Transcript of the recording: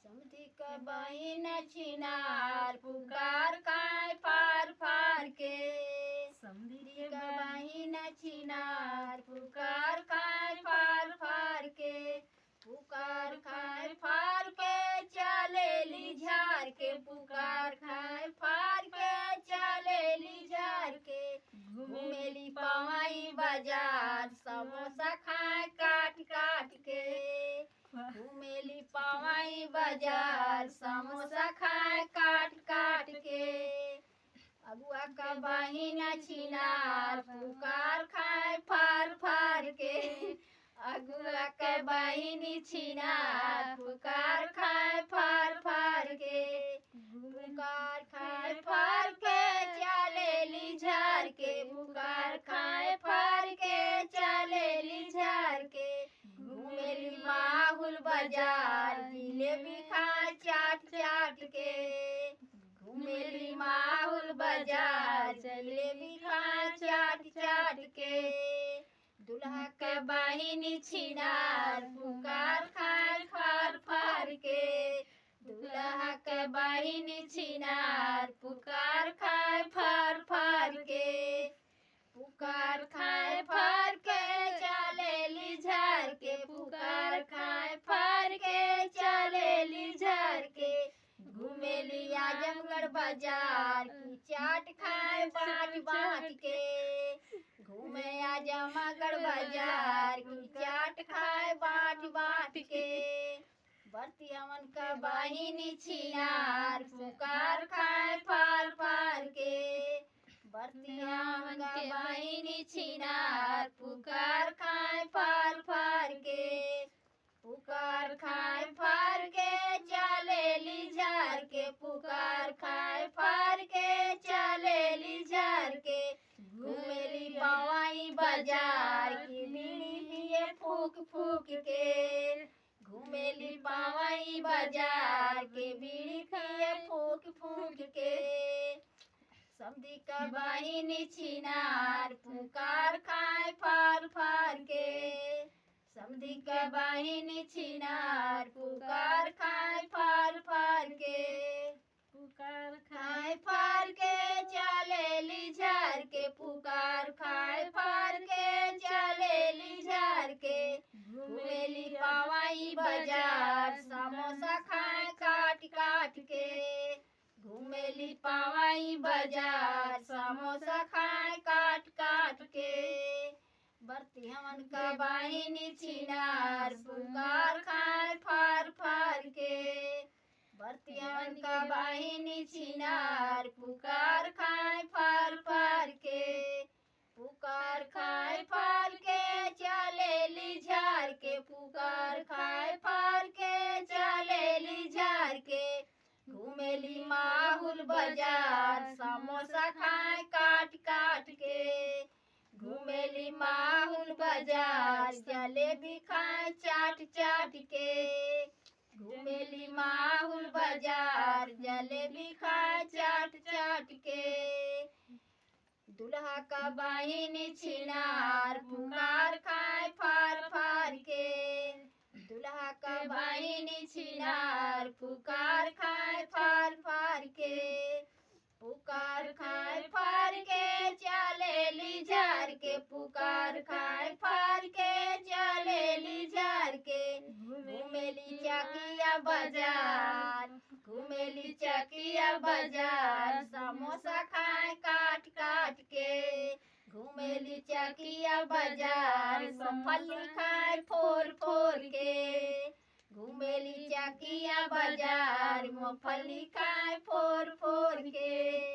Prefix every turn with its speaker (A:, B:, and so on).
A: समधी का बहिन छिनार पुकार खाए फार फार के। समधी का बहिन छिनार पुकार खाए फार फार के। पुकार खाए फार के चलेली झार के। पुकार खाए फार के चलेली झार के। घूमेली पवाई बाजार समोसा खाए काट काट के। घूमेली पवाई बाजार समोसा खाए काट काट के। अगुआ का बहिन छिनार पुकार खाए फार फार के। अगुआ के बहिन छिनार पुकार खाए फार फार के। पुकार खाए फार के चलेली झार के। पुकार खाए फार के चलेली झार के। घूमेली माहुल बाजार जिलेबी खाए चाट चाट के। घूमेली माहुल बाजार जिलेबी खाए चाट चाट के। दुल्हा के बहिन छिनार पुकार खाए फार फार के। दुल्हा के बहिन छिनार पुकार खाए फार फार के। पुकार खाए फार के चलेली झार के। पुकार खाए फार के चलेली झार के। घूमेली आजमगढ़ बाजार की चाट खाए बाट बाट के। घूमे आजमगढ़ बाजार की चाट खाए बाट बाट के। बर्तियावन का बहिन छिनार पुकार खाए फार फार के। बर्तियावन का बहिन छिनार पुकार खाए फार फार के। पुकार खाए फार के चलेली झार के। पुकार खाए फार के चलेली झार के। घूमेली पवाई बाजार की बीड़ी पिए फूक फूक के। घूमेली पवाई बाजार के बीड़ी पिए फूक फूक के। समधी का बहिन छिनार पुकार खाए फार फार के। समधी का बहिन छिनार पुकार खाए फार फार के। पुकार खाए फार के चलेली झार के। पुकार खाए फार के चलेली झार के। घूमेली पवाई बाजार समोसा खाए काट काट के। घूमेली पवाई बाजार समोसा खाए काट काट के। बर्तियावन का बहिन छिनार पुकार खाए फार फार के। बर्तियावन का बहिन छिनार पुकार खाए फार फार के। पुकार खाए फार के चलेली झार के। पुकार खाए फार के चलेली झार के। घूमेली माहुल बाजार समोसा खाए काट काट के। घूमेली माहुल बाजार जलेबी खाए चाट चाट के। घूमेली माहुल बाजार जलेबी खाए चाट चाट के। दुल्हा का बहिन छिनार पुकार खाए फार फार के। दुल्हा का बहिन छिनार पुकार खाए फार फार के। पुकार खाए फार के चलेली झार के। पुकार खाए फार के चलेली झार के। घूमेली चकिया बाजार। घूमेली चकिया बाजार समोसा खाए काट काट के। घूमेली चकिया बाजार मूंगफली खाए फोर फोर के। घूमेली चकिया बाजार मूंगफली खाए फोर फोर के।